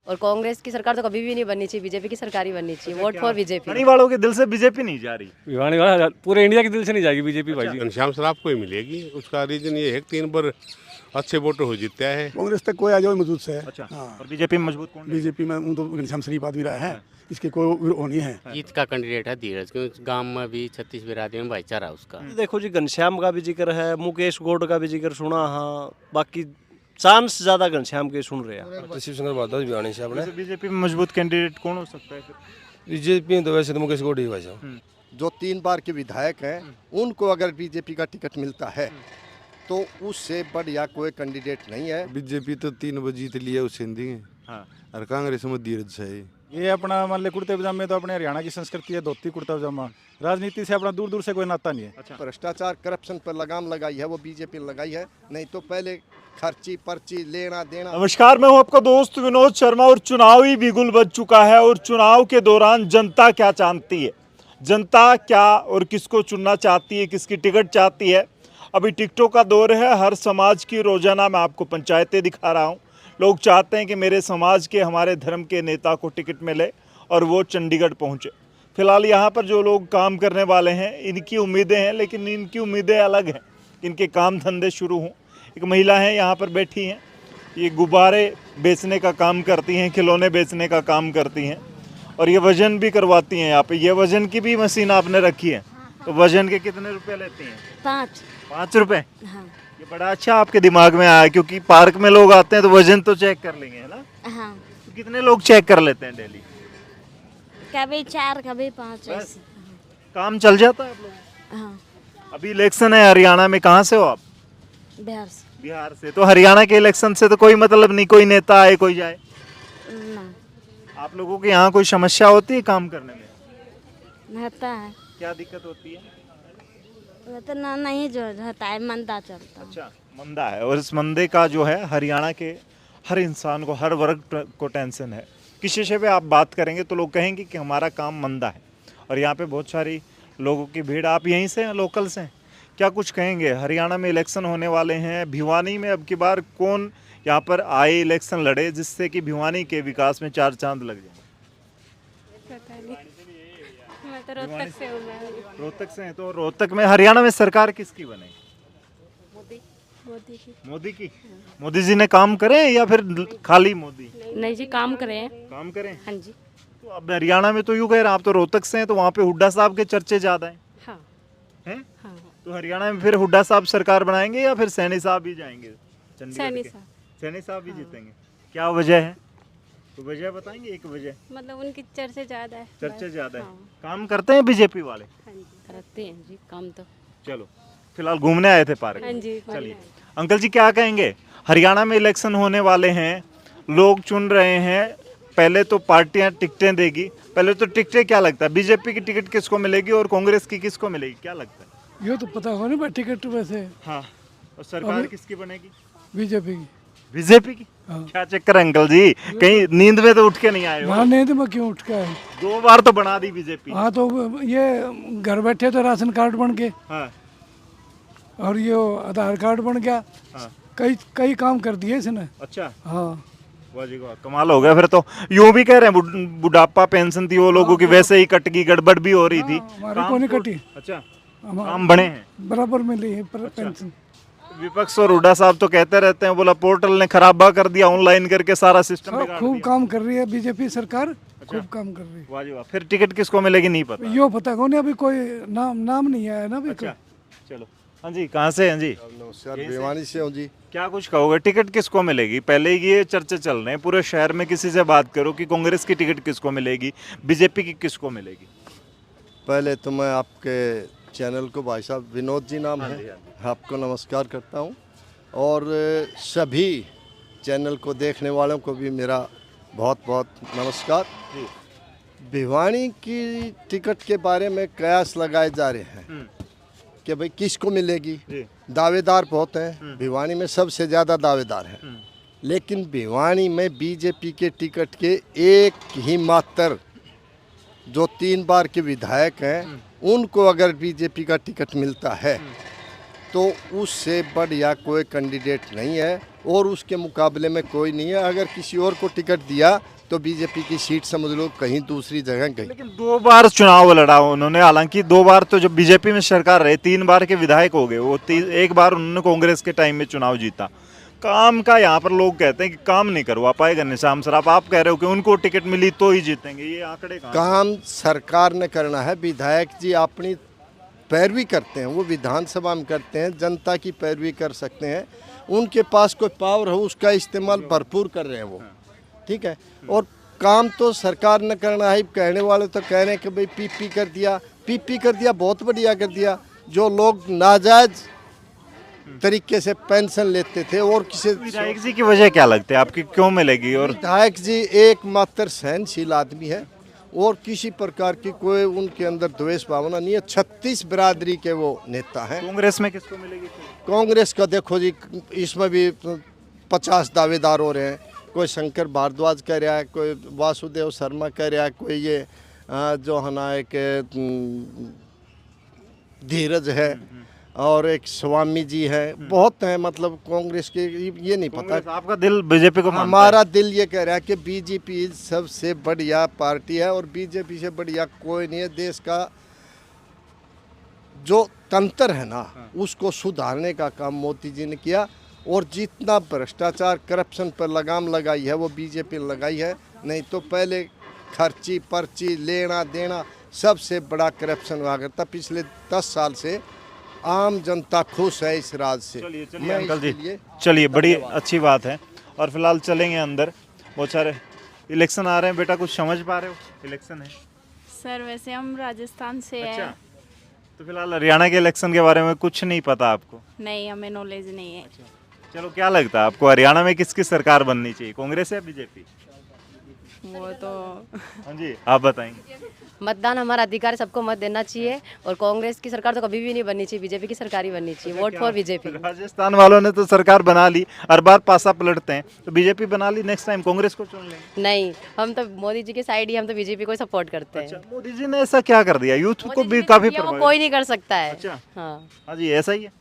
और कांग्रेस की सरकार तो कभी भी नहीं बननी चाहिए, बीजेपी की सरकार ही बननी चाहिए। Vote for BJP. भिवानी वालों के दिल से बीजेपी नहीं जा रही। भिवानी वाला पूरे इंडिया के दिल से नहीं जाएगी बीजेपी भाई जी। घनश्याम शराब को ही मिलेगी। उसका रीजन ये है कि 3 बार अच्छे वोटर हो जीता है। कांग्रेस तक कोई आ जाओ मजबूत से है। अच्छा। हाँ। और बीजेपी में मजबूत कौन है? बीजेपी में तो घनश्याम शरीफ आदमी रहा है, इसके कोई वो नहीं है। जीत का कैंडिडेट है धीरज, क्योंकि गांव में भी 36 बिरादरी में भाईचारा उसका। देखो जी, घनश्याम का भी जिक्र है, मुकेश गौड का भी जिक्र सुना। हाँ, बाकी चांस ज्यादा घनश्याम के सुन रहे हैं। शिवशंकर भारद्वाज भिवानी से अपने बीजेपी में मजबूत कैंडिडेट कौन हो सकता है फिर? बीजेपी तो वैसे तो मुकेश गौड ही भाई साहब। जो 3 बार के विधायक हैं उनको अगर बीजेपी का टिकट मिलता है तो उससे बढ़िया कोई कैंडिडेट नहीं है। बीजेपी तो 3 बार जीत लिया उस हिंदी और कांग्रेस में धीरज है। ये अपना मान ले कुर्ते पजामे तो अपने हरियाणा की संस्कृति है, धोती कुर्ता पजामा। राजनीति से अपना दूर दूर से कोई नाता नहीं है। अच्छा। भ्रष्टाचार करप्शन पर लगाम लगाई है वो बीजेपी ने लगाई है, नहीं तो पहले खर्ची पर्ची लेना देना। नमस्कार, मैं हूं आपका दोस्त विनोद शर्मा और चुनावी बिगुल बज चुका है। और चुनाव के दौरान जनता क्या चाहती है, जनता क्या और किसको चुनना चाहती है, किसकी टिकट चाहती है। अभी टिकटों का दौर है। हर समाज की रोजाना मैं आपको पंचायतें दिखा रहा हूँ। लोग चाहते हैं कि मेरे समाज के, हमारे धर्म के नेता को टिकट मिले और वो चंडीगढ़ पहुँचे। फिलहाल यहाँ पर जो लोग काम करने वाले हैं इनकी उम्मीदें हैं, लेकिन इनकी उम्मीदें अलग हैं। इनके काम धंधे शुरू हों। एक महिला है यहाँ पर बैठी हैं, ये गुब्बारे बेचने का काम करती हैं, खिलौने बेचने का काम करती हैं और ये वजन भी करवाती हैं। यहाँ पे ये वजन की भी मशीन आपने रखी है। तो वजन के कितने रुपए लेती हैं? 5 रुपए। हाँ। ये बड़ा अच्छा आपके दिमाग में आया, क्योंकि पार्क में लोग आते हैं तो वजन तो चेक कर लेंगे, है ना? हाँ। तो कितने लोग चेक कर लेते हैं डेली? कभी 4 कभी 5 बस काम चल जाता है आप लोगों? हाँ। अभी इलेक्शन है हरियाणा में। कहाँ से हो आप? बिहार से। बिहार से। तो हरियाणा के इलेक्शन से तो कोई मतलब नहीं, कोई नेता आए कोई जाए। आप लोगों के यहाँ कोई समस्या होती है काम करने में? होता है। क्या दिक्कत होती है? वो तो ना नहीं जो होता है, मंदा चलता है। अच्छा, मंदा है। और इस मंदे का जो है हरियाणा के हर इंसान को, हर वर्ग को टेंशन है। किसी से भी आप बात करेंगे तो लोग कहेंगे कि हमारा काम मंदा है। और यहाँ पे बहुत सारी लोगों की भीड़। आप यहीं से हैं, लोकल से हैं, क्या कुछ कहेंगे? हरियाणा में इलेक्शन होने वाले हैं। भिवानी में अब की बार कौन यहाँ पर आए, इलेक्शन लड़े, जिससे कि भिवानी के विकास में 4 चांद लग जाए? मैं तो रोहतक से हूँ। रोहतक से हैं। तो रोहतक में, हरियाणा में सरकार किसकी बने? मोदी की। मोदी की। मोदी जी ने काम करे या फिर खाली मोदी? नहीं जी, काम करें। काम करें। हाँ जी। तो अब हरियाणा में तो यूँ कह रहे हैं, आप तो रोहतक से हैं, तो वहाँ पे हुड्डा साहब के चर्चे ज्यादा हैं। हाँ। हैं? हाँ। तो हरियाणा में फिर हुड्डा साहब सरकार बनाएंगे या फिर सैनी साहब ही जाएंगे? सैनी साहब। सैनी साहब भी जीतेंगे। क्या वजह है? तो वजह बताएंगे, एक वजह। मतलब उनकी चर्चा ज्यादा है। चर्चा ज्यादा है। काम करते हैं बीजेपी वाले? हाँ जी, करते हैं जी काम तो। चलो, फिलहाल घूमने आए थे पार्क। हाँ जी। चलिए अंकल जी, क्या कहेंगे? हरियाणा में इलेक्शन होने वाले हैं, लोग चुन रहे हैं। पहले तो पार्टियां टिकटें देगी। पहले तो टिकटें क्या लगता है, बीजेपी की टिकट किसको मिलेगी और कांग्रेस की किसको मिलेगी, क्या लगता है? ये तो पता हो नहीं टिकट वैसे। हाँ। और सरकार किसकी बनेगी? बीजेपी की। बीजेपी की। क्या चक्कर है अंकल जी, कहीं नींद में तो उठ के नहीं आए हो? नहीं तो मैं क्यों उठ के आया? 2 बार तो बना दी बीजेपी। हाँ, तो ये घर बैठे तो राशन कार्ड बन के। हाँ। और ये आधार कार्ड बन गया। हाँ। कई काम कर दिए इसने। अच्छा। हाँ। वाह जी वाह, कमाल हो गया फिर तो। यूं भी कह रहे हैं बुढ़ापा पेंशन थी वो लोगों की, वैसे ही कट की, गड़बड़ भी हो रही थी। हमारी को नहीं कटी। अच्छा, काम बने हैं, बराबर मिली है पेंशन। विपक्ष और हुड्डा साहब तो कहते रहते हैं, बोला पोर्टल ने खराबा कर दिया, ऑनलाइन करके सारा सिस्टम बिगाड़ खूब दिया। काम कर रही है बीजेपी सरकार। खूब काम कर रही है। वाह जी वाह। फिर टिकट किसको मिलेगी नहीं पता? यो पता कौन है, अभी कोई नाम नहीं आया ना अभी। अच्छा, चलो। हाँ जी, कहाँ से हैं जी? नमस्कार, भिवानी से हूँ जी। क्या कुछ कहोगे, टिकट किसको मिलेगी? पहले ये चर्चे चल रहे हैं पूरे शहर में, किसी से बात करो कि कांग्रेस की टिकट किसको मिलेगी, बीजेपी की किसको मिलेगी? पहले तो मैं आपके चैनल को, भाई साहब विनोद जी नाम है, आपको नमस्कार करता हूँ। और सभी चैनल को देखने वालों को भी मेरा बहुत बहुत नमस्कार। भिवानी की टिकट के बारे में कयास लगाए जा रहे हैं कि भाई किसको मिलेगी। दावेदार बहुत हैं, भिवानी में सबसे ज़्यादा दावेदार हैं, लेकिन भिवानी में बीजेपी के टिकट के एक ही मात्र जो 3 बार के विधायक हैं उनको अगर बीजेपी का टिकट मिलता है तो उससे बढ़िया कोई कैंडिडेट नहीं है और उसके मुकाबले में कोई नहीं है। अगर किसी और को टिकट दिया तो बीजेपी की सीट समझ लो कहीं दूसरी जगह गई। लेकिन 2 बार चुनाव लड़ा उन्होंने, हालांकि 2 बार तो जब बीजेपी में सरकार रहे 3 बार के विधायक हो गए वो, 1 बार उन्होंने कांग्रेस के टाइम में चुनाव जीता। काम का यहाँ पर लोग कहते हैं कि काम नहीं करवा पाए घनश्याम सराफ, आप कह रहे हो कि उनको टिकट मिली तो ही जीतेंगे, ये आंकड़े कहाँ? काम सरकार ने करना है, विधायक जी अपनी पैरवी करते हैं, वो विधानसभा में करते हैं, जनता की पैरवी कर सकते हैं, उनके पास कोई पावर हो उसका इस्तेमाल भरपूर कर रहे हैं वो, ठीक है। और काम तो सरकार ने करना है। कहने वाले तो कह रहे हैं कि भाई पीपी कर दिया, पीपी कर दिया, बहुत बढ़िया कर दिया। जो लोग नाजायज तरीके से पेंशन लेते थे और किसी विधायक जी की वजह क्या लगती है आपकी, क्यों मिलेगी? और विधायक जी एकमात्र सहनशील आदमी है और किसी प्रकार की कोई उनके अंदर द्वेष भावना नहीं है। 36 बिरादरी के वो नेता हैं। कांग्रेस में किसको मिलेगी? कांग्रेस का देखो जी, इसमें भी 50 दावेदार हो रहे हैं। कोई शंकर भारद्वाज कह रहा है, कोई वासुदेव शर्मा कह रहा है, कोई ये जो है ना एक धीरज है और एक स्वामी जी है, बहुत हैं। मतलब कांग्रेस के ये नहीं पता। आपका दिल बीजेपी को मानता है? हमारा दिल ये कह रहा है कि बीजेपी सबसे बढ़िया पार्टी है और बीजेपी से बढ़िया कोई नहीं है। देश का जो तंत्र है ना उसको सुधारने का काम मोदी जी ने किया और जितना भ्रष्टाचार करप्शन पर लगाम लगाई है वो बीजेपी ने लगाई है। नहीं तो पहले खर्ची पर्ची लेना देना सबसे बड़ा करप्शन हुआ करता। पिछले 10 साल से आम जनता खुश है इस राज से। चलिए अंकल जी, चलिए बड़ी अच्छी बात है। और फिलहाल चलेंगे अंदर, बहुत सारे इलेक्शन आ रहे हैं। बेटा कुछ समझ पा रहे हो? इलेक्शन है सर, वैसे हम राजस्थान से अच्छा, तो फिलहाल हरियाणा के इलेक्शन के बारे में कुछ नहीं पता आपको? नहीं, हमें नॉलेज नहीं है। चलो, क्या लगता है आपको हरियाणा में किसकी सरकार बननी चाहिए, कांग्रेस या बीजेपी? वो तो हाँ जी, आप बताएंगे। मतदान हमारा अधिकार है, सबको मत देना चाहिए और कांग्रेस की सरकार तो कभी भी नहीं बननी चाहिए, बीजेपी की सरकार ही बननी चाहिए। Vote for BJP. राजस्थान वालों ने तो सरकार बना ली, हर बार पासा पलटते हैं, तो बीजेपी बना ली, नेक्स्ट टाइम कांग्रेस को चुन लेंगे। नहीं, हम तो मोदी जी के साइड ही, हम तो बीजेपी को सपोर्ट करते हैं। मोदी जी ने ऐसा क्या कर दिया? यूथ को भी काफी वो कोई नहीं कर सकता है। अच्छा, हाँ हाँ जी, ऐसा ही है।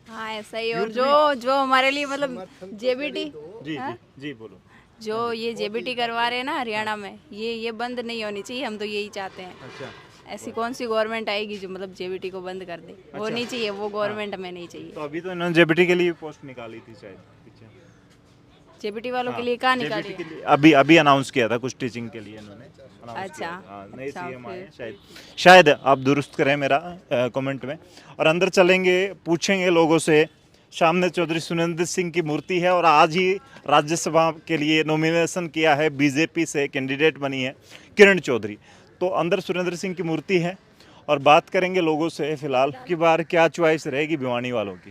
हाँ, ऐसा ही। और जो हमारे लिए मतलब जेबीटी, जी जी बोलो। जो ये जेबीटी करवा रहे हैं ना हरियाणा में, ये बंद नहीं होनी चाहिए। हम तो यही चाहते हैं। अच्छा, ऐसी कौन सी गवर्नमेंट आएगी जो मतलब जेबीटी को बंद कर दे? वो नहीं चाहिए, वो गवर्नमेंट हमें नहीं चाहिए। तो अभी तो इन्होंने जेबीटी के लिए पोस्ट निकाली थी शायद पीछे। जेबीटी वालों के लिए कहाँ निकाली? के लिए अभी अनाउंस किया था कुछ टीचिंग के लिए इन्होंने। अच्छा, नए सीएम आए शायद आप दुरुस्त करें मेरा कमेंट में। और अंदर चलेंगे, पूछेंगे लोगों से। सामने चौधरी सुरेंद्र सिंह की मूर्ति है और आज ही राज्यसभा के लिए नॉमिनेशन किया है, बीजेपी से कैंडिडेट बनी है किरण चौधरी। तो अंदर सुरेंद्र सिंह की मूर्ति है और बात करेंगे लोगों से। फिलहाल की बार क्या चॉइस रहेगी भिवानी वालों की?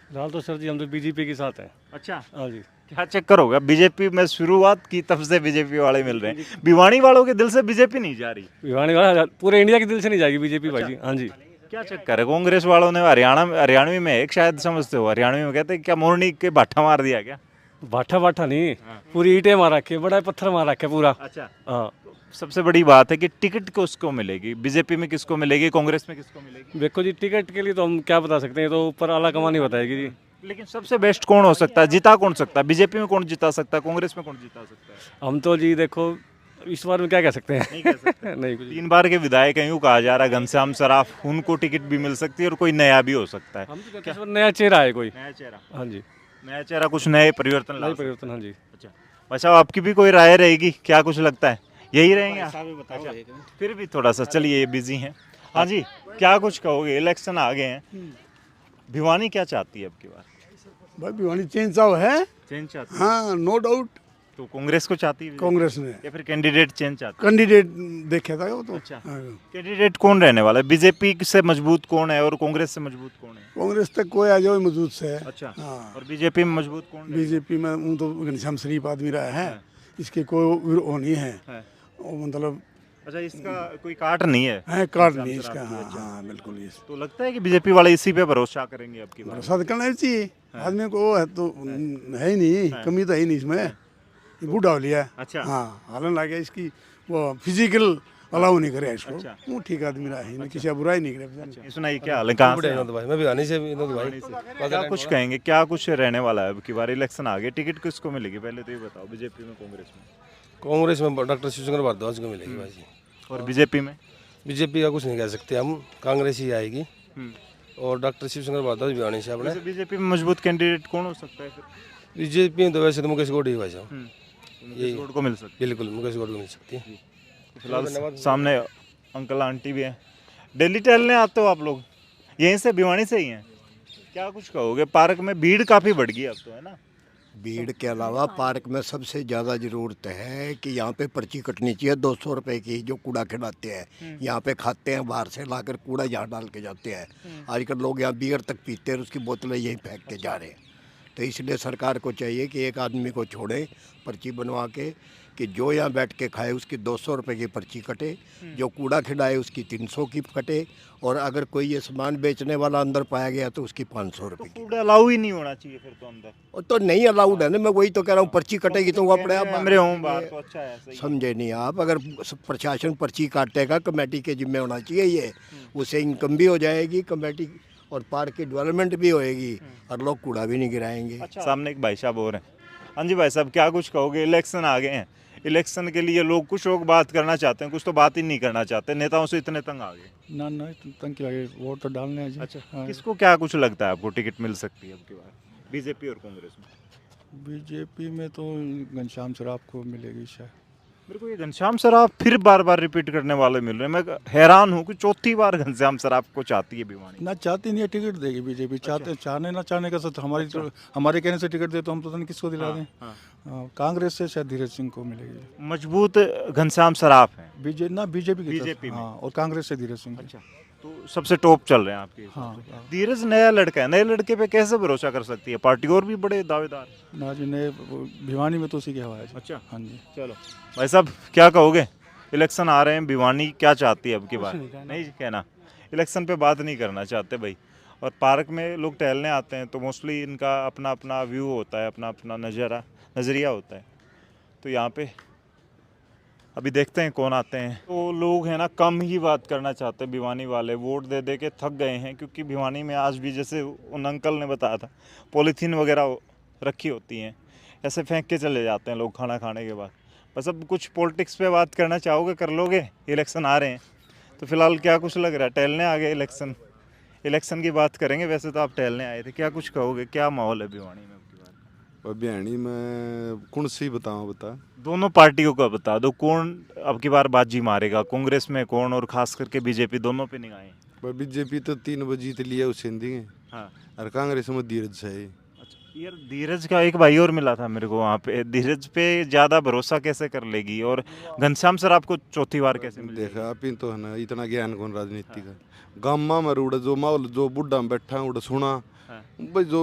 फिलहाल तो सर जी हम तो बीजेपी के साथ हैं। अच्छा, हाँ जी। क्या चक्कर होगा? बीजेपी में शुरुआत की तब से बीजेपी वाले मिल रहे हैं, भिवानी वालों के दिल से बीजेपी नहीं जा रही। भिवानी वाला पूरे इंडिया के दिल से नहीं जाएगी बीजेपी भाई जी। हाँ जी। क्या चक्कर है? कांग्रेस वालों ने हरियाणवी में एक शायद समझते हो, हरियाणवी में कहते हैं क्या मोरनी के बाठा मार दिया क्या? बाठा नहीं, पूरी ईंटें मार रखे, बड़ा पत्थर मार रखे पूरा। अच्छा, हाँ। सबसे बड़ी बात है कि टिकट किसको मिलेगी, बीजेपी में किसको मिलेगी, कांग्रेस में किसको मिलेगी? देखो जी, टिकट के लिए तो हम क्या बता सकते हैं, तो ऊपर आला कमानी बताएगी जी। लेकिन सबसे बेस्ट कौन हो सकता है, जिता कौन सकता है? बीजेपी में कौन जिता सकता है, कांग्रेस में कौन जिता सकता है? हम तो जी देखो इस बार में क्या कह सकते हैं? नहीं कह सकते। नहीं कुछ। 3 बार के विधायक हैं यूँ कहा जा रहा है, घनश्याम सराफ, उनको टिकट भी मिल सकती है और कोई नया भी हो सकता है। हम तो कहते हैं नया चेहरा है कोई। नया चेहरा? हाँ जी, नया चेहरा, कुछ नए परिवर्तन ला सकता है। परिवर्तन। हाँ जी। अच्छा भाई साहब, आपकी भी कोई राय रहेगी क्या? कुछ लगता है यही रहेंगे? अच्छा, फिर भी थोड़ा सा चलिए, ये बिजी हैं। हाँ जी, क्या कुछ कहोगे? इलेक्शन आ गए हैं, भिवानी क्या चाहती है अब की बार? भाई भिवानी चेंज चाहो है, चेंज चाहती है? हाँ नो डाउट। तो कांग्रेस को चाहती है कांग्रेस ने या फिर कैंडिडेट चेंज चाहती है? कैंडिडेट देखा था वो तो। अच्छा, हाँ। कैंडिडेट कौन रहने वाला है? बीजेपी से मजबूत कौन है और कांग्रेस से मजबूत कौन है? कांग्रेस तक कोई आ जाओ मजबूत से है। अच्छा, हाँ। और बीजेपी में मजबूत कौन है? बीजेपी में वो तो घनश्याम शरीफ आदमी रहा है, इसके कोई वो नहीं है, वो मतलब। अच्छा, इसका कोई काट नहीं है? कार्ड नहीं इसका। हाँ हाँ बिल्कुल। ये तो लगता है कि बीजेपी वाले इसी पे भरोसा करेंगे अब की बार? भरोसा करना चाहिए आदमी को, वो है तो है ही नहीं, कमी तो है ही नहीं इसमें। ये बूढ़ा हो लिया। अच्छा, हाँ, हालन लग गया इसकी, वो फिजिकल अलाउ नहीं करे इसको। अच्छा। वो ठीक आदमी रहा है, किसी का बुराई नहीं करे। सुनाइए क्या हाल है, कहाँ से? मैं भिवानी से। क्या कुछ कहेंगे, क्या कुछ रहने वाला है अब की बार? इलेक्शन आ गए, टिकट किसको मिलेगी पहले तो ये बताओ, बीजेपी में कांग्रेस में? कांग्रेस में डॉक्टर शिवशंकर भारद्वाज को मिलेगी भाई जी। और बीजेपी में? बीजेपी का कुछ नहीं कह सकते हम, कांग्रेस ही आएगी। और डॉक्टर शिवशंकर भारद्वाज भी आने से अपने। बीजेपी में मजबूत कैंडिडेट कौन हो सकता है फिर? बीजेपी में तो वैसे तो मुकेश गौड़ ही भाई साहब, मुकेश गौड़ को मिल सकती बिल्कुल मुकेश गौड़ को मिल सकती है। है। फिलहाल सामने अंकल आंटी भी हैं। दिल्ली टहलने आते हो आप लोग? यहीं से, भिवानी से ही हैं? क्या कुछ कहोगे? पार्क में भीड़ काफ़ी बढ़ गई अब तो, है ना? भीड़ के अलावा पार्क में सबसे ज़्यादा ज़रूरत है कि यहाँ पे पर्ची कटनी चाहिए 200 रुपए की, जो कूड़ा खिलाते हैं यहाँ पे खाते हैं, बाहर से लाकर कूड़ा यहाँ डाल के जाते हैं। आजकल लोग यहाँ बियर तक पीते हैं और उसकी बोतलें यहीं फेंक के जा रहे हैं। तो इसलिए सरकार को चाहिए कि एक आदमी को छोड़े पर्ची बनवा के, कि जो यहाँ बैठ के खाए उसकी 200 रुपए की पर्ची कटे, जो कूड़ा खिलाए उसकी 300 की कटे, और अगर कोई ये सामान बेचने वाला अंदर पाया गया तो उसकी 500 रुपए की। फूड अलाउ ही नहीं होना चाहिए फिर तो अंदर। और तो नहीं अलाउड है ना, मैं वही तो कह रहा हूँ, पर्ची कटेगी तो वो अपने आप कैमरे हों बाहर तो अच्छा है, सही है। समझे नहीं आप? अगर प्रशासन पर्ची काटेगा, कमेटी के जिम्मे होना चाहिए ये, उससे इनकम भी हो जाएगी कमेटी, और पार्क की डेवलपमेंट भी होएगी, और लोग कूड़ा भी नहीं गिराएंगे। सामने एक भाई साहब और हैं। हाँ जी भाई साहब, क्या कुछ कहोगे? इलेक्शन आ गए हैं, इलेक्शन के लिए लोग, कुछ लोग बात करना चाहते हैं, कुछ तो बात ही नहीं करना चाहते। नेताओं से इतने तंग आ गए। ना तंग क्या है, वोट तो डालने हैं जी। अच्छा, किसको क्या कुछ लगता है आपको टिकट मिल सकती है अब की बार, बीजेपी और कांग्रेस में? बीजेपी में तो घनश्याम सराफ को मिलेगी शायद। मेरे को ये घनश्याम सराफ फिर बार बार रिपीट करने वाले मिल रहे हैं। मैं हैरान हूँ कि चौथी बार घनश्याम सराफ को चाहती है भिवानी। ना चाहती नहीं है, टिकट देगी बीजेपी। चाहते चाहने ना चाहने का सच, हमारे कहने से टिकट दे तो हम तो नहीं किसको दिला दें। कांग्रेस से शायद धीरज सिंह को मिलेगी। मजबूत घनश्याम सराफ है बीजेपी बीजेपी में। हाँ, और कांग्रेस से धीरज सिंह। अच्छा, तो सबसे टॉप चल रहे हैं आपके हिसाब हाँ, से। हाँ। धीरज नया लड़का है, नए लड़के पे कैसे भरोसा कर सकती है पार्टी? और भी बड़े दावेदार। ना जी, नए भिवानी में तो उसी की हवा है। अच्छा, हाँ जी। चलो भाई साहब, क्या कहोगे? इलेक्शन आ रहे हैं, भिवानी क्या चाहती है अब की बार? नहीं कहना, इलेक्शन पे बात नहीं करना चाहते भाई। और पार्क में लोग टहलने आते हैं तो मोस्टली इनका अपना अपना व्यू होता है, अपना अपना नज़रिया होता है। तो यहाँ पे अभी देखते हैं कौन आते हैं। तो लोग हैं ना, कम ही बात करना चाहते हैं भिवानी वाले। वोट दे दे के थक गए हैं, क्योंकि भिवानी में आज भी, जैसे उन अंकल ने बताया था, पॉलीथीन वगैरह रखी होती हैं, ऐसे फेंक के चले जाते हैं लोग खाना खाने के बाद। बस अब कुछ पॉलिटिक्स पे बात करना चाहोगे, कर लोगे? इलेक्शन आ रहे हैं तो फिलहाल क्या कुछ लग रहा है? टहलने आ गए, इलेक्शन की बात करेंगे। वैसे तो आप टहलने आए थे, क्या कुछ कहोगे? क्या माहौल है भिवानी में? भिवानी में कौन सी बताऊँ? बता, दोनों पार्टियों का बता दो, कौन अब की बार बाजी मारेगा? कांग्रेस में कौन, और खास करके बीजेपी, दोनों पे निगाहें? पर बीजेपी तो 3 बजे जीत लिया उस सिंधी है। हाँ, और कांग्रेस में धीरज है। अच्छा यार, धीरज का एक भाई और मिला था मेरे को वहाँ पे। धीरज पे ज़्यादा भरोसा कैसे कर लेगी? और घनश्याम सर आपको चौथी बार कैसे मिल जाएगी? देखा आप ही तो है ना, इतना ज्ञान कौन राजनीति का। गाँव में उड़ा जो माहौल, जो बुढ़ा में बैठा उड़ा सुना भाई, जो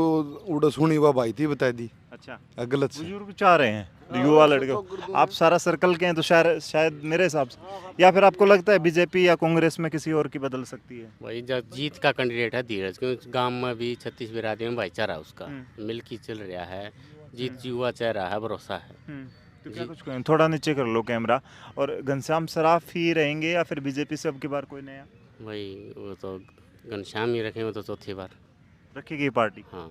उड़ा सुनी वह भाई थी बता दी। अच्छा, गलत से बुजुर्ग चाह रहे हैं, युवा लड़के। आप सारा सर्कल के हैं तो शायद मेरे हिसाब से, या फिर आपको लगता है बीजेपी या कांग्रेस में किसी और की बदल सकती है? वही जीत का कैंडिडेट है धीरज, क्योंकि गांव में भी 36 बिरादरी में भाईचारा उसका मिल की चल रहा है। जीत युवा चेहरा है, भरोसा है। तो क्या कुछ कहें? थोड़ा नीचे कर लो कैमरा। और घनश्याम सराफ ही रहेंगे या फिर बीजेपी से अब की बार कोई नया? वही, वो तो घनश्याम ही रखेंगे तो चौथी बार रखेगी पार्टी। हाँ,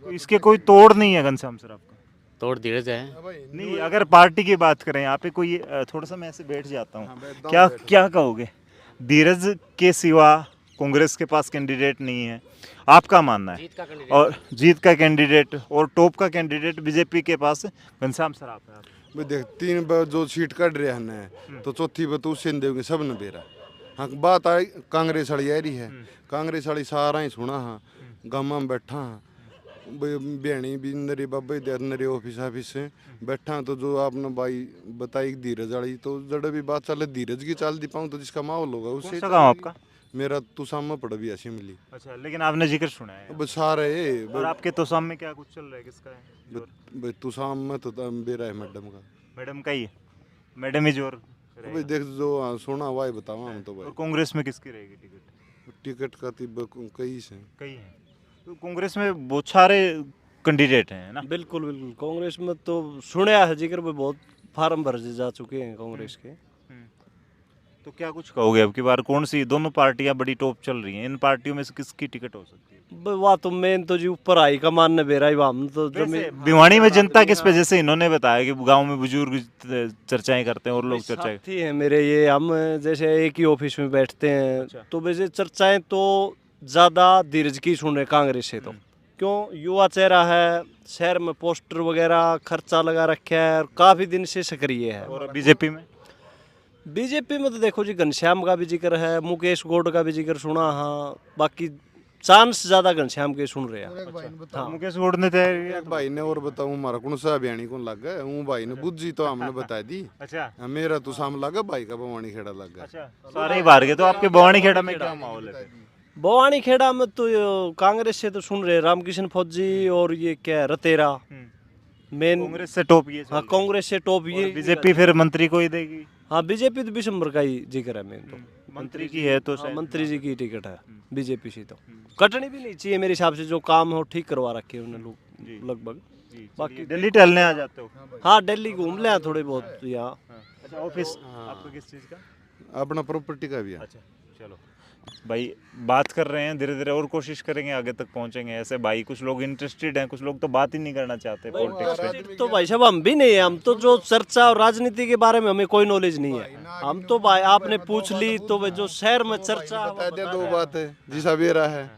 तो इसके कोई तोड़ नहीं है घनश्याम सराफ का? तोड़ धीरज है। नहीं, अगर पार्टी की बात करें यहाँ पे कोई, थोड़ा सा मैं ऐसे बैठ जाता हूँ, क्या कहोगे? धीरज के सिवा कांग्रेस के पास कैंडिडेट नहीं है, आपका मानना है? और जीत का कैंडिडेट और टॉप का कैंडिडेट बीजेपी के पास घनश्याम सराफ है। भाई देख, 3 बार जो सीट कट रहा है तो चौथी बार तो सिंधे के सब ने बेरा। हाँ, बात आई कांग्रेस वाली आ रही है। कांग्रेस वाली सारा ही सुना। हाँ, गाँव में बैठा बहनी भी नरे बाबा इधर नरे ऑफिस से बैठा। तो जो आपने भाई बताई धीरज वाली, तो जड़ भी बात चले धीरज की चाल दी पाऊँ तो जिसका माहौल होगा उससे। आपका मेरा तुसाम में पड़ा भी ऐसी मिली। अच्छा, लेकिन आपने जिक्र सुना है? अब सारे और आपके तुसाम में क्या कुछ चल रहा है? किसका है तुसाम में? तो मेरा है मैडम का ही है। मैडम ही जोर भाई देख, जो सुना हुआ है बतावा हम तो भाई। और कांग्रेस में किसकी रहेगी टिकट का? कई है। तो कांग्रेस में बहुत सारे कैंडिडेट हैं ना? बिल्कुल बिल्कुल। कांग्रेस में तो सुना है जिक्र में, बहुत फार्म भरे जा चुके हैं कांग्रेस के। तो क्या कुछ कहोगे अब की बार? कौन सी दोनों पार्टियां बड़ी टॉप चल रही हैं, इन पार्टियों में से किसकी टिकट हो सकती है? वह तो मेन तो जी ऊपर आई कमान ने बेरा ही हम तो वैसे भिवानी में जनता किस पे, जैसे इन्होंने बताया कि गांव में बुजुर्ग चर्चाएं करते हैं और लोग चर्चाएं साथी हैं मेरे ये, हम जैसे एक ही ऑफिस में बैठते हैं तो वैसे चर्चाएं तो ज़्यादा धीरज की सुन रहे कांग्रेस से, तो क्यों युवा चेहरा है, शहर में पोस्टर वगैरह खर्चा लगा रखा है और काफ़ी दिन से सक्रिय है। और बीजेपी में तो देखो जी घनश्याम का भी जिक्र है, मुकेश गौड का भी जिक्र सुना, हाँ बाकी चांस ज्यादा घनश्याम के सुन रहे हैं। हाँ। मुकेश गौड ने एक भाई ने और बताऊं हमारा कौन सा अभियानी कौन लग गया हूँ भाई ने बुझी तो हमने बता दी। अच्छा मेरा तो साम लगा भाई का भवानी खेड़ा लग गया। अच्छा सारे ही बाहर गए, तो आपके भवानी खेड़ा में क्या माहौल है? भवानी खेड़ा में तो कांग्रेस से तो सुन रहे रामकिशन फौजी और ये क्या रतेरा मेन कांग्रेस से टॉप ये। हाँ कांग्रेस से टॉप ये। बीजेपी फिर मंत्री को ही देगी? हाँ बीजेपी तो विशंबर का ही जिक्र है मेन तो, मंत्री की है तो मंत्री जी की टिकट है बीजेपी से, तो कटनी भी नहीं चाहिए मेरे हिसाब से, जो काम हो ठीक करवा रखे उन्होंने लोग लगभग। बाकी दिल्ली टहलने आ जाते हो? हाँ दिल्ली घूम ले थोड़े बहुत यहाँ। अच्छा ऑफिस आपको किस चीज़ का? अपना प्रॉपर्टी का भी है। अच्छा चलो भाई बात कर रहे हैं, धीरे धीरे और कोशिश करेंगे आगे तक पहुंचेंगे। ऐसे भाई कुछ लोग इंटरेस्टेड हैं, कुछ लोग तो बात ही नहीं करना चाहते पॉलिटिक्स पे। तो भाई साहब हम भी नहीं है, हम तो जो चर्चा और राजनीति के बारे में हमें कोई नॉलेज नहीं है। हम तो भाई आपने पूछ ली तो जो शहर में चर्चा बता दिया दो बात है जिसा बेरा है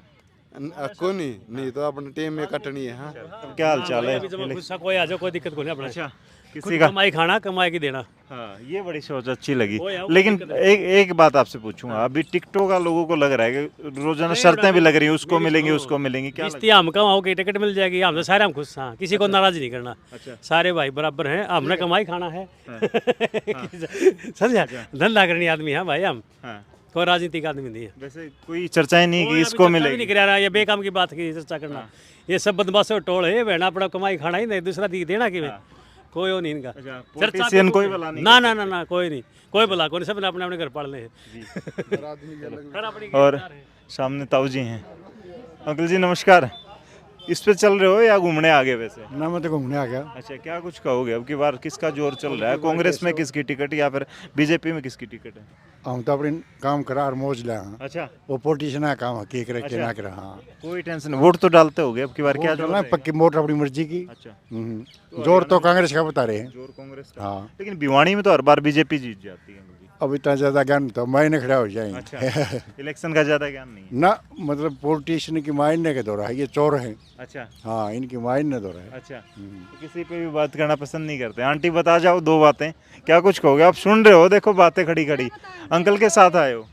को नहीं तो अपने टीम में कटनी है। हाँ क्या हाल चाल है? कोई आ जाओ कोई दिक्कत को नहीं अपना। अच्छा किसी का कमाई खाना कमाई की देना। हाँ ये बड़ी सोच अच्छी लगी। लेकिन एक बात आपसे पूछूंगा, अभी टिकटों का लोगों को लग रहा है कि रोजाना शर्तें भी लग रही है, उसको मिलेंगी उसको मिलेंगी, क्या हम कमाओ की टिकट मिल जाएगी, हम तो सारे हम खुश हैं, किसी को नाराज नहीं करना। सारे भाई बराबर हैं, हमने कमाई खाना है। समझा धंधा करनी आदमी है भाई हम, कोई राजनीतिक आदमी नहीं है। वैसे कोई चर्चाएं नहीं की इसको मिलेगी नहीं करा रहा, ये बेकाम की बात की चर्चा करना, ये सब बदमाशों टोल है बहना अपना कमाई खाना ही नहीं, दूसरा दी देना कि कोई वो नहीं इनका पॉलिटिशियन कोई भला नहीं। ना कोई नहीं, कोई भला कोई, सब अपने अपने घर पालने हैं। और सामने ताऊ जी हैं। अंकल जी नमस्कार। इस पे चल रहे हो या घूमने आ गए? वैसे ना मैं तो घूमने आ गया। अच्छा क्या कुछ कहोगे अब की बार किसका जोर चल रहा है? कांग्रेस में किसकी टिकट या फिर बीजेपी में किसकी टिकट है? हम तो अपने काम करा और मौज ले। अच्छा वो पोलिटिशियन है काम के करे के ना करे। हाँ कोई टेंशन नहीं, वोट तो डालते होगे अब की बार? क्या जोर है? पक्की वोट अपनी मर्जी की। अच्छा जोर तो कांग्रेस का बता रहे हैं। जोर कांग्रेस का। हाँ लेकिन भिवानी में तो हर बार बीजेपी जीत जाती है। अब इतना ज्यादा ज्ञान तो मायने खड़ा हो जाएंगे। अच्छा इलेक्शन का ज्यादा ज्ञान नहीं ना, मतलब पॉलिटिशियन की मायने के दौरा है, ये चोर है। अच्छा हाँ इनकी मायने दौरा है। अच्छा तो किसी पे भी बात करना पसंद नहीं करते। आंटी बता जाओ दो बातें, क्या कुछ कहोगे? आप सुन रहे हो, देखो बातें खड़ी खड़ी, अंकल के साथ आए हो।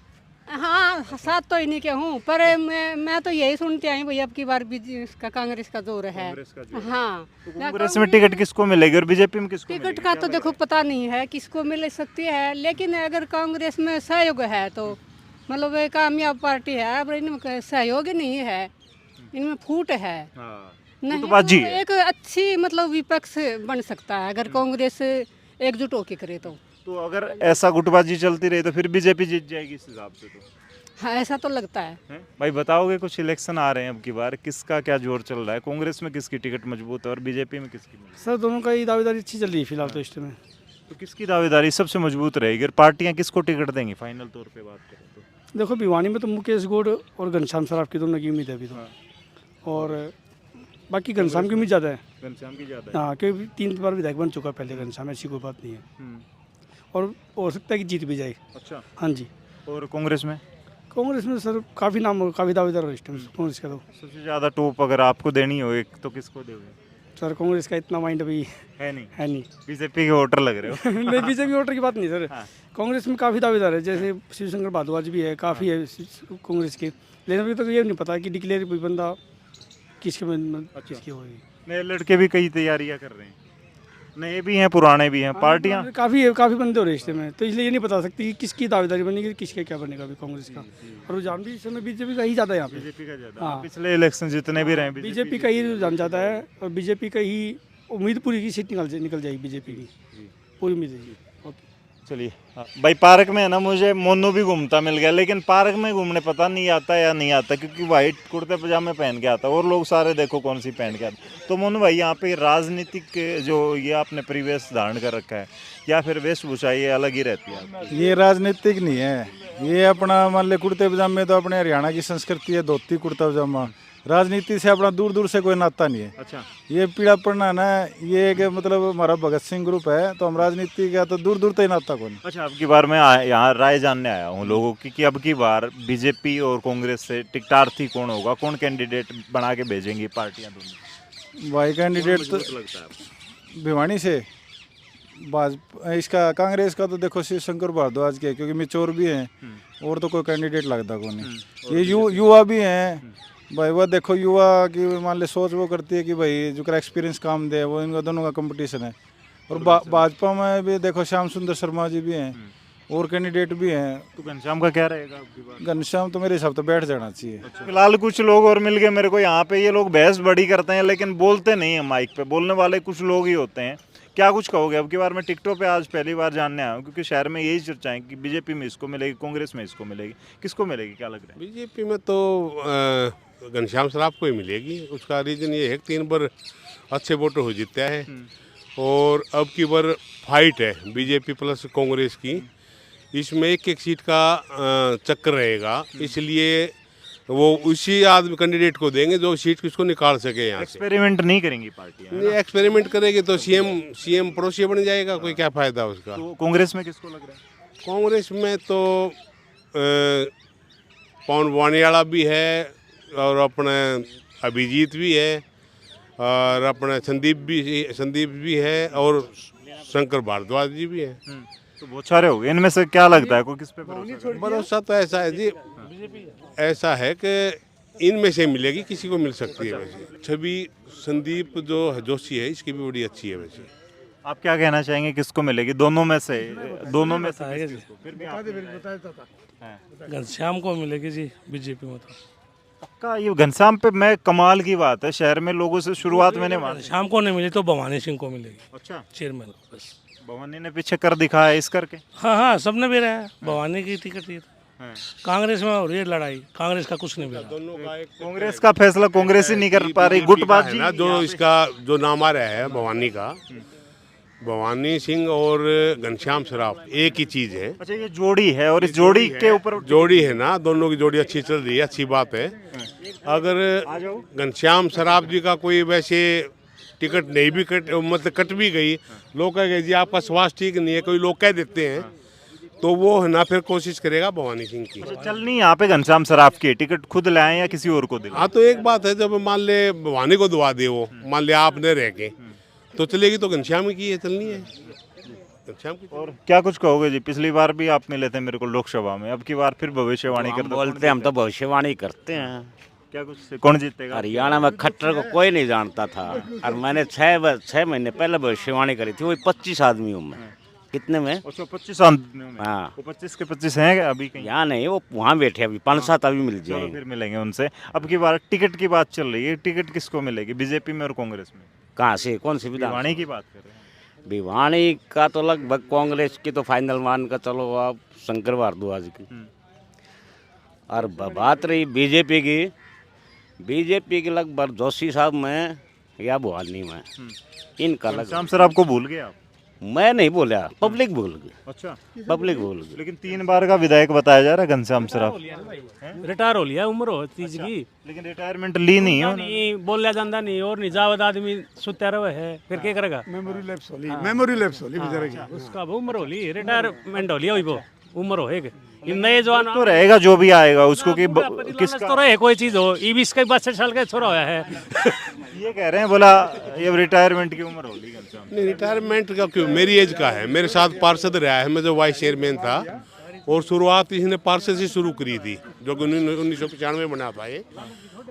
हाँ साथ तो इन्हीं के हूँ, पर मैं तो यही सुनते आई भैया अब की बार इसका कांग्रेस का जोर है। हाँ तो कांग्रेस में टिकट किसको मिलेगी और बीजेपी में किसको टिकट का तो देखो पता नहीं है किसको मिल सकती है, लेकिन अगर कांग्रेस में सहयोग है तो मतलब एक कामयाब पार्टी है। अब इनमें सहयोग नहीं है, इनमें फूट है नहीं, तो एक अच्छी मतलब विपक्ष बन सकता है अगर कांग्रेस एकजुट होकर करे तो अगर ऐसा गुटबाजी चलती रही तो फिर बीजेपी जीत जाएगी इस हिसाब से तो? हाँ ऐसा तो लगता है। भाई बताओगे, कुछ इलेक्शन आ रहे हैं अब की बार, किसका क्या जोर चल रहा है? कांग्रेस में किसकी टिकट मजबूत है और बीजेपी में किसकी? सर दोनों का ही दावेदारी अच्छी चल रही है फिलहाल तो इस टाइम। तो किसकी दावेदारी सबसे मजबूत रहेगी और पार्टियां किसको टिकट देंगी फाइनल तौर पे बात करें तो? देखो भिवानी में तो मुकेश गौड और घनश्याम सराफ की दोनों की उम्मीद है अभी तो, और बाकी घनश्याम की उम्मीद ज़्यादा है। घनश्याम की ज़्यादा है? हाँ क्योंकि 3 बार विधायक बन चुका है पहले घनश्याम, ऐसी कोई बात नहीं है, और हो सकता है कि जीत भी जाए। अच्छा हाँ जी। और कांग्रेस में? कांग्रेस में सर काफ़ी नाम काफ़ी दावेदार है इस टाइम कांग्रेस का। तो सबसे ज़्यादा टॉप अगर आपको देनी हो एक तो किसको दोगे? सर कांग्रेस का इतना माइंड अभी है नहीं। बीजेपी के वोटर लग रहे हो? नहीं बीजेपी वोटर की बात नहीं सर। कांग्रेस में काफ़ी दावेदार है, जैसे शिवशंकर भारद्वाज भी है, काफ़ी है कांग्रेस के, लेकिन अभी तक ये नहीं पता कि डिक्लेयर कोई बंदा किसकी होगी। नए लड़के भी कई तैयारियां कर रहे हैं, नए भी हैं पुराने भी हैं, पार्टियां काफ़ी बंदे हो रहे रिश्ते में, तो इसलिए ये नहीं बता सकती कि किसकी दावेदारी बनेगी, किसके क्या बनेगा अभी कांग्रेस का। और रुझान भी इस समय बीजेपी का ही ज़्यादा है यहाँ पे। बीजेपी का ज़्यादा। हाँ पिछले इलेक्शन जितने भी रहे बीजेपी का ही रुझान ज़्यादा है, और बीजेपी का ही उम्मीद पूरी की सीट निकल जाएगी बीजेपी की, पूरी उम्मीद है। चलिए भाई पार्क में है ना, मुझे मोनू भी घूमता मिल गया, लेकिन पार्क में घूमने पता नहीं आता या नहीं आता, क्योंकि वाइट कुर्ते पजामे पहन के आता और लोग सारे देखो कौन सी पहन के आते। तो मोनू भाई यहाँ पे राजनीतिक जो ये आपने परिवेश धारण कर रखा है या फिर वेशभूषा ये अलग ही रहती है? ये राजनीतिक नहीं है, ये अपना मान ले कुर्ते पजामे तो अपने हरियाणा की संस्कृति है, धोती कुर्ता पजामा, राजनीति से अपना दूर दूर से कोई नाता नहीं है। अच्छा, ये पीड़ा पड़ना ना, ये कि मतलब हमारा भगत सिंह ग्रुप है तो हम राजनीति का तो दूर दूर तक नाता कौन। अच्छा, अब की बार मैं यहाँ राय जानने आया हूँ लोगों की कि अब की बार बीजेपी और कांग्रेस से टिकटार्थी कौन होगा, कौन कैंडिडेट बना के भेजेंगी पार्टियां दोनों? भाई कैंडिडेट तो लगता है भिवानी से भाजपा, इसका कांग्रेस का तो देखो शिव शंकर भारद्वाज के, क्योंकि मेच्योर भी हैं और तो कोई कैंडिडेट लगता कौन है। ये युवा भी हैं भाई, वह देखो युवा की मान ले सोच वो करती है कि भाई जो का एक्सपीरियंस काम दे, वो इनका दोनों का कंपटीशन है। और भाजपा में भी देखो श्याम सुंदर शर्मा जी भी हैं और कैंडिडेट भी हैं। तो घनश्याम का क्या रहेगा अब की बार? घनश्याम तो मेरे हिसाब से बैठ जाना चाहिए। फिलहाल कुछ लोग और मिल गए मेरे को यहाँ पे, ये लोग बहस बड़ी करते हैं लेकिन बोलते नहीं है माइक पे, बोलने वाले कुछ लोग ही होते हैं। क्या कुछ कहोगे अब की बार? मैं टिकटों पे आज पहली बार जानने आया हूँ क्योंकि शहर में यही चर्चा है कि बीजेपी में इसको मिलेगी, कांग्रेस में इसको मिलेगी, किसको मिलेगी, क्या लग रहा है? बीजेपी में तो घनश्याम सराफ को ही मिलेगी। उसका रीज़न ये है कि 3 बार अच्छे वोटर हो जीता है और अब की बार फाइट है बीजेपी प्लस कांग्रेस की। इसमें एक एक सीट का चक्कर रहेगा, इसलिए वो उसी आदमी कैंडिडेट को देंगे जो सीट किसको निकाल सके। यहाँ से एक्सपेरिमेंट नहीं करेंगी पार्टियां? नहीं, एक्सपेरिमेंट करेगी तो सीएम पड़ोसी बन जाएगा, कोई क्या फायदा उसका। तो कांग्रेस में किसको लग रहा है? कांग्रेस में तो पवन वानियाला भी है और अपने अभिजीत भी है और अपने संदीप भी है और शंकर भारद्वाज जी भी है। तो बहुत सारे हो गए, इनमें से क्या लगता है कोई किस पे भरोसा तो ऐसा है जी, ऐसा है कि इनमें से मिलेगी, किसी को मिल सकती है। वैसे छवि संदीप जो जोशी है इसकी भी बड़ी अच्छी है। वैसे आप क्या कहना चाहेंगे, किसको मिलेगी? दोनों में से घनश्याम को मिलेगी जी बीजेपी में। तो पक्का ये घनश्याम पे मैं कमाल की बात है, शहर में लोगों से शुरुआत मैंने मानी। घनश्याम को नहीं मिली तो भवानी सिंह को मिलेगी। अच्छा, चेयरमैन को बस। भवानी ने पीछे कर दिखाया इस करके। हाँ, सबने भी रहा है भवानी की टिकट ये। कांग्रेस में हो रही है लड़ाई, कांग्रेस का कुछ नहीं मिला। कांग्रेस का फैसला कांग्रेस ही नहीं कर पा रही, गुटबाजी ना। जो इसका जो नाम आ रहा है भवानी का, भवानी सिंह और घनश्याम सराफ एक ही चीज है। अच्छा, ये जोड़ी है और इस जोड़ी के ऊपर जोड़ी है ना, दोनों की जोड़ी अच्छी चल रही है, अच्छी बात है। अगर घनश्याम सराफ जी का कोई वैसे टिकट नहीं भी मतलब कट भी गई, लोग कहेंगे जी आपका स्वास्थ्य ठीक नहीं है, कोई लोग कह देते हैं, तो वो है ना फिर कोशिश करेगा भवानी सिंह की। अच्छा, चल नहीं यहाँ पे घनश्याम सराफ की टिकट खुद लाए या किसी और को दिलाएं? हाँ, तो एक बात है, जब मान ले भवानी को दुआ दे, वो मान ले आपने रह के तो चलेगी, तो घनश्याम की है चलनी है, घनश्याम की। और क्या कुछ कहोगे जी? पिछली बार भी आप मिले थे मेरे को लोकसभा में, अब की बार फिर भविष्यवाणी करते बोलते, हम तो भविष्यवाणी करते हैं। क्या कुछ, कौन जीतेगा? हरियाणा में खट्टर को कोई नहीं जानता था और मैंने 6 महीने पहले भविष्यवाणी करी थी। वही 25 आदमी हूँ मैं। कितने में? 25 आदमी में। हाँ, वो 25 के 25 हैं अभी कहीं? यहाँ नहीं, वो वहाँ बैठे अभी 5-7 अभी मिल जाएंगे। फिर मिलेंगे उनसे। अब की बार टिकट की बात चल रही है, टिकट किसको मिलेगी बीजेपी में और कांग्रेस में? कहाँ से, कौन सी विधान? भिवानी की बात कर रहे हैं। भिवानी का तो लगभग कांग्रेस की तो फाइनल मान का चलो आप, शंकर भारद्वाज की। और बात रही बीजेपी की लगभग जोशी साहब में या भवानी में, इनका लगभग। श्याम सर आपको भूल गए आप? मैं नहीं बोला, पब्लिक भूल गई। अच्छा, पब्लिक भूल गई। लेकिन 3 बार का विधायक बताया जा रहा है घनश्याम सराफ। रिटायर हो लिया, उम्र हो तीज की, लेकिन रिटायरमेंट ली नहीं है। नहीं बोलिया जाता नहीं, और निजावत आदमी सुत्या रहे है, फिर क्या करेगा? मेमोरी लैप्स होली बेचारे की। उसका उम्र हो ली, रिटायरमेंट हो लिया, वही वो उम्र हो नए जवान तो रहेगा जो भी आएगा उसको कि किसका तो रहे कोई चीज हो। 22 साल का छोरा होया है। ये कह रहे हैं, बोला ये रिटायरमेंट की उम्र होगी घनश्याम। नहीं, रिटायरमेंट का क्यों, मेरी एज का है। मेरे साथ पार्षद रहा है, मैं जो वाइस चेयरमैन था, और शुरुआत इसने पार्षद से शुरू करी थी, जो कि 1995 में बना था ये।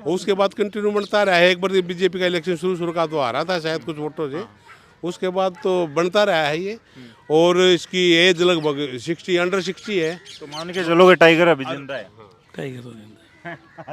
उसके बाद कंटिन्यू बनता रहा है। एक बार बीजेपी का इलेक्शन शुरू का तो आ रहा था शायद कुछ वोटों से, उसके बाद तो बनता रहा है ये। और इसकी एज लगभग 60 अंडर 60 है। तो मान के चलोगे टाइगर अभी जिंदा है? टाइगर तो जिंदा है।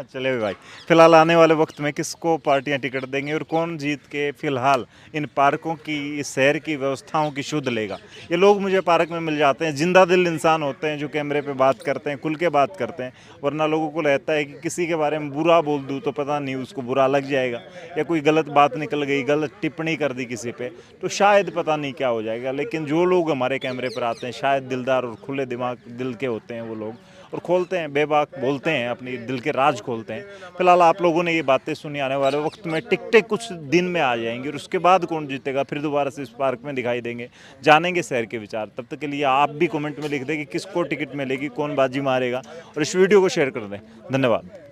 चले भाई, फिलहाल आने वाले वक्त में किसको पार्टियां टिकट देंगी और कौन जीत के फिलहाल इन पार्कों की, इस शहर की व्यवस्थाओं की शुद्ध लेगा? ये लोग मुझे पार्क में मिल जाते हैं, जिंदा दिल इंसान होते हैं जो कैमरे पे बात करते हैं, खुल के बात करते हैं। वरना लोगों को रहता है कि किसी के बारे में बुरा बोल दूँ तो पता नहीं उसको बुरा लग जाएगा, या कोई गलत बात निकल गई, गलत टिप्पणी कर दी किसी पे तो शायद पता नहीं क्या हो जाएगा। लेकिन जो लोग हमारे कैमरे पर आते हैं शायद दिलदार और खुले दिमाग दिल के होते हैं वो लोग, और खोलते हैं, बेबाक बोलते हैं, अपनी दिल के राज खोलते हैं। फिलहाल आप लोगों ने ये बातें सुनी, आने वाले वक्त में टिकटें कुछ दिन में आ जाएंगी और उसके बाद कौन जीतेगा फिर दोबारा से इस पार्क में दिखाई देंगे, जानेंगे शहर के विचार। तब तक के लिए आप भी कमेंट में लिख दें कि किसको टिकट मिलेगी, कौन बाजी मारेगा, और इस वीडियो को शेयर कर दें। धन्यवाद।